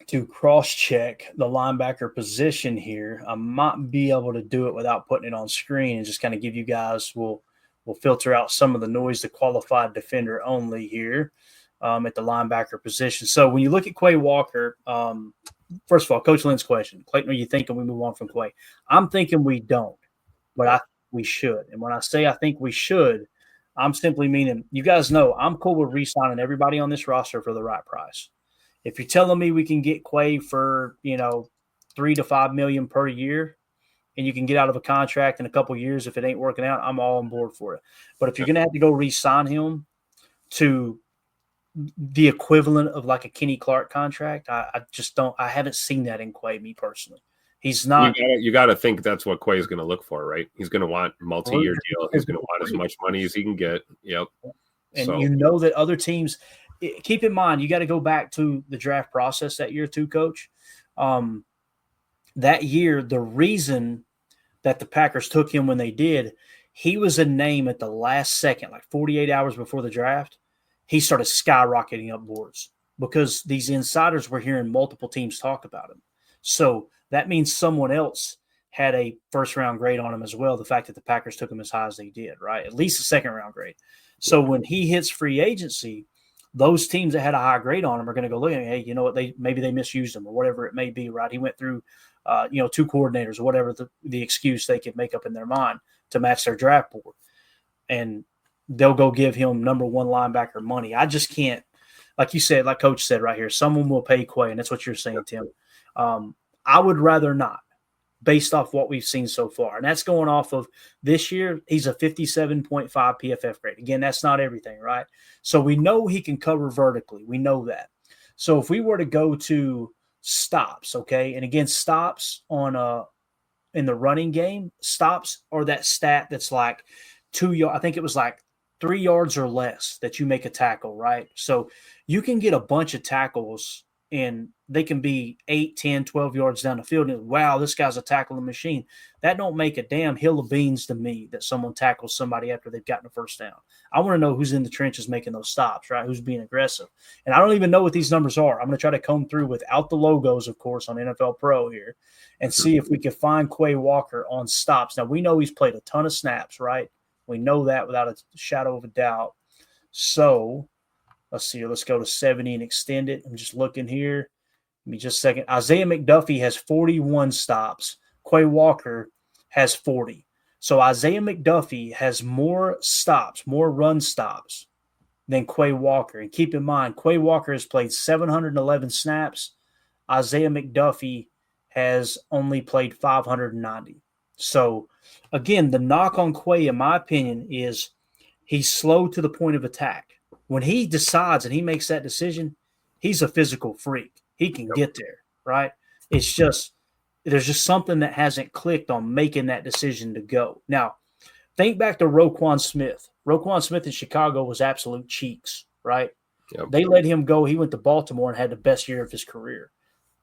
to cross-check the linebacker position here. I might be able to do it without putting it on screen and just kind of give you guys. We'll filter out some of the noise, the qualified defender only here. At the linebacker position. So when you look at Quay Walker, first of all, Coach Lynn's question, Clayton, are you thinking we move on from Quay? I'm thinking we don't, but we should. And when I say I think we should, I'm simply meaning, you guys know I'm cool with re-signing everybody on this roster for the right price. If you're telling me we can get Quay for, $3 to $5 million per year, and you can get out of a contract in a couple years if it ain't working out, I'm all on board for it. But if you're going to have to go re-sign him to the equivalent of like a Kenny Clark contract, I just don't. I haven't seen that in Quay, me personally. He's not. You got to think that's what Quay is going to look for, right? He's going to want multi-year deal. He's going to want as much money as he can get. Yep. And that other teams. Keep in mind, you got to go back to the draft process that year too, Coach. That year, the reason that the Packers took him when they did, he was a name at the last second, like 48 hours before the draft. He started skyrocketing up boards because these insiders were hearing multiple teams talk about him. So that means someone else had a first-round grade on him as well, the fact that the Packers took him as high as they did, right? At least a second-round grade. So when he hits free agency, those teams that had a high grade on him are going to go look at him, hey, you know what, maybe they misused him or whatever it may be, right? He went through, two coordinators or whatever the excuse they could make up in their mind to match their draft board. And they'll go give him number one linebacker money. I just can't, like you said, like Coach said right here, someone will pay Quay, and that's what you're saying, Tim. I would rather not, based off what we've seen so far. And that's going off of this year. He's a 57.5 PFF grade. Again, that's not everything, right? So we know he can cover vertically. We know that. So if we were to go to stops, okay, and again, stops on in the running game, stops are that stat that's like 2 yards. I think it was like 3 yards or less that you make a tackle, right? So you can get a bunch of tackles and they can be 8, 10, 12 yards down the field. And wow, this guy's a tackling machine. That don't make a damn hill of beans to me that someone tackles somebody after they've gotten a first down. I want to know who's in the trenches making those stops, right? Who's being aggressive. And I don't even know what these numbers are. I'm going to try to comb through without the logos, of course, on NFL Pro here and see if we can find Quay Walker on stops. Now, we know he's played a ton of snaps, right? We know that without a shadow of a doubt. So let's see here. Let's go to 70 and extend it. I'm just looking here. Give me just a second. Isaiah McDuffie has 41 stops. Quay Walker has 40. So Isaiah McDuffie has more stops, more run stops than Quay Walker. And keep in mind, Quay Walker has played 711 snaps. Isaiah McDuffie has only played 590. So, again, the knock on Quay, in my opinion, is he's slow to the point of attack. When he decides and he makes that decision, he's a physical freak. He can get there, right? It's just there's just something that hasn't clicked on making that decision to go. Now, think back to Roquan Smith. Roquan Smith in Chicago was absolute cheeks, right? Yep. They let him go. He went to Baltimore and had the best year of his career.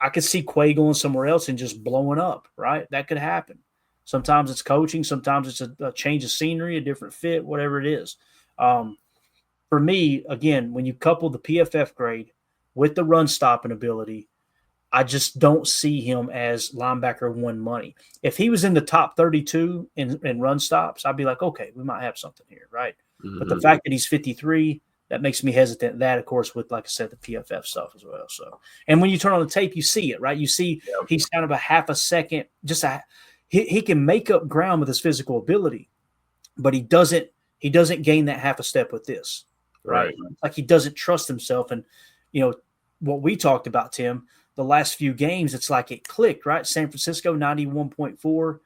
I could see Quay going somewhere else and just blowing up, right? That could happen. Sometimes it's coaching. Sometimes it's a change of scenery, a different fit, whatever it is. For me, again, when you couple the PFF grade with the run stopping ability, I just don't see him as linebacker one money. If he was in the top 32 in run stops, I'd be like, okay, we might have something here, right? Mm-hmm. But the fact that he's 53, that makes me hesitant. That, of course, with, like I said, the PFF stuff as well. So, and when you turn on the tape, you see it, right? You see he's kind of a half a second, he can make up ground with his physical ability, but he doesn't gain that half a step with this, right? Like he doesn't trust himself. And, what we talked about, Tim, the last few games, it's like it clicked, right? San Francisco, 91.4.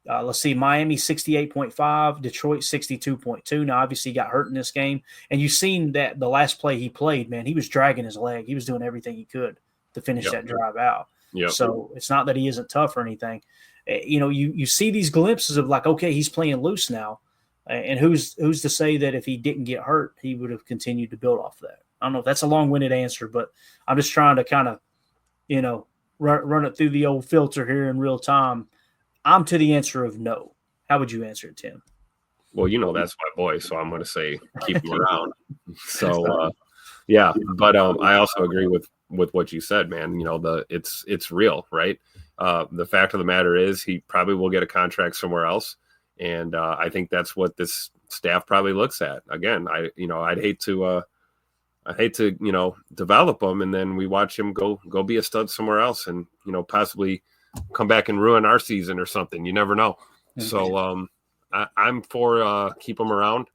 Let's see, Miami, 68.5. Detroit, 62.2. Now, obviously, he got hurt in this game. And you've seen that the last play he played, man, he was dragging his leg. He was doing everything he could to finish that drive out. Yep. So it's not that he isn't tough or anything. You see these glimpses of like, okay, he's playing loose now. And who's to say that if he didn't get hurt, he would have continued to build off that? I don't know if that's a long-winded answer, but I'm just trying to kind of, run it through the old filter here in real time. I'm to the answer of no. How would you answer it, Tim? Well, that's my boy, so I'm going to say keep him around. So, yeah, but I also agree with what you said, man. It's real, right? The fact of the matter is he probably will get a contract somewhere else, and I think that's what this staff probably looks at. Again, I'd hate to develop him and then we watch him go be a stud somewhere else and, possibly come back and ruin our season or something. You never know. Mm-hmm. So I'm for keep him around.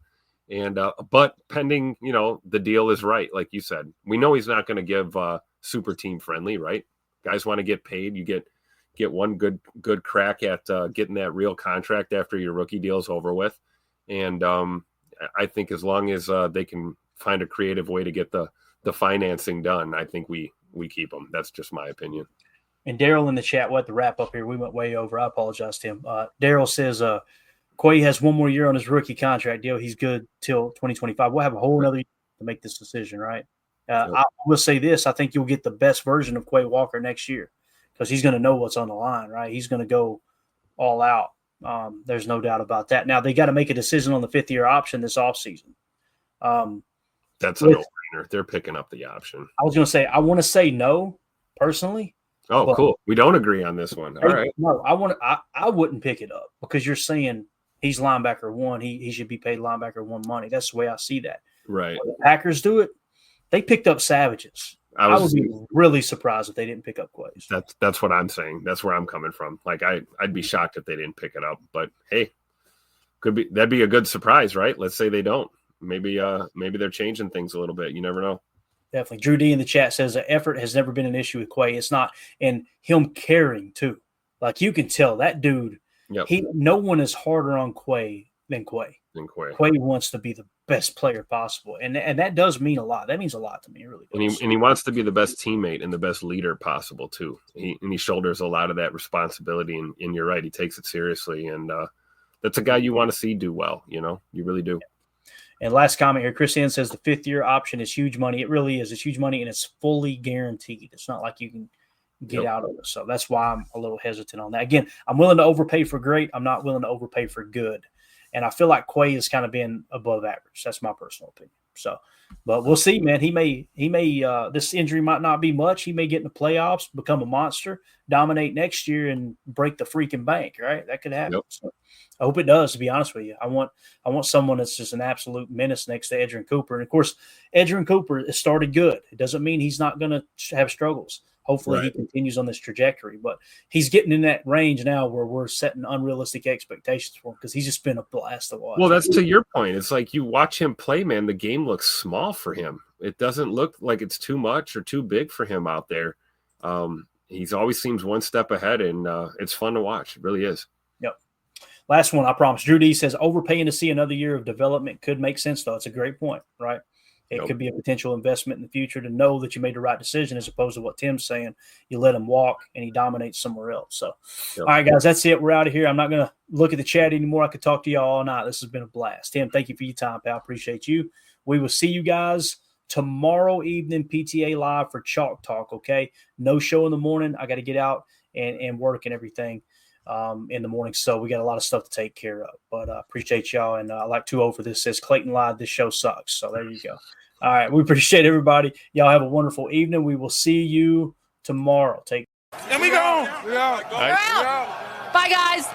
And but pending, the deal is right. Like you said, we know he's not going to give super team friendly, right? Guys want to get paid. You get one good crack at getting that real contract after your rookie deal's over with. And I think as long as they can find a creative way to get the financing done, I think we keep them. That's just my opinion. And Daryl in the chat, what the wrap up here? We went way over. I apologize to him. Daryl says Quay has one more year on his rookie contract deal. He's good till 2025. We'll have a whole another year to make this decision, right? I will say this. I think you'll get the best version of Quay Walker next year because he's going to know what's on the line, right? He's going to go all out. There's no doubt about that. Now, they got to make a decision on the fifth-year option this offseason. That's a no-brainer. They're picking up the option. I was going to say, I want to say no, personally. Oh, cool. We don't agree on this one. All right. No, I wouldn't pick it up because you're saying he's linebacker one. He should be paid linebacker one money. That's the way I see that. Right. When the Packers do it, they picked up Savages. I would be really surprised if they didn't pick up Quays. That's what I'm saying. That's where I'm coming from. Like I'd be shocked if they didn't pick it up. But hey, that'd be a good surprise, right? Let's say they don't. Maybe they're changing things a little bit. You never know. Definitely. Drew D in the chat says the effort has never been an issue with Quay. It's not. And him caring, too. Like you can tell that dude. Yep. No one is harder on Quay than Quay. Quay wants to be the best player possible, and that does mean a lot. That means a lot to me, it really does. And he wants to be the best teammate and the best leader possible too. He shoulders a lot of that responsibility, and you're right, he takes it seriously, and that's a guy you want to see do well. You really do. And last comment here, Chris Ann says the 5th-year option is huge money. It really is. It's huge money, and it's fully guaranteed. It's not like you can get out of it. So that's why I'm a little hesitant on that. Again, I'm willing to overpay for great. I'm not willing to overpay for good. And I feel like Quay is kind of been above average. That's my personal opinion. So, but we'll see, man. He may. This injury might not be much. He may get in the playoffs, become a monster, dominate next year, and break the freaking bank. Right? That could happen. Yep. So I hope it does. To be honest with you, I want someone that's just an absolute menace next to Edgerrin Cooper. And of course, Edgerrin Cooper has started good. It doesn't mean he's not going to have struggles. Hopefully he continues on this trajectory, but he's getting in that range now where we're setting unrealistic expectations for him because he's just been a blast to watch. Well, that's to your point. It's like you watch him play, man, the game looks small for him. It doesn't look like it's too much or too big for him out there. He's always seems one step ahead, and it's fun to watch. It really is. Yep. Last one, I promise. Drew D says overpaying to see another year of development could make sense, though. It's a great point, right? It could be a potential investment in the future to know that you made the right decision as opposed to what Tim's saying. You let him walk and he dominates somewhere else. So, all right, guys, that's it. We're out of here. I'm not going to look at the chat anymore. I could talk to y'all all night. This has been a blast. Tim, thank you for your time, pal. Appreciate you. We will see you guys tomorrow evening, PTA Live for Chalk Talk, okay? No show in the morning. I got to get out and work and everything in the morning. So we got a lot of stuff to take care of. But appreciate y'all. And I like 2-0 for this. Says Clayton lied. This show sucks. So there you go. All right. We appreciate everybody. Y'all have a wonderful evening. We will see you tomorrow. And we go. We're out. Bye, guys.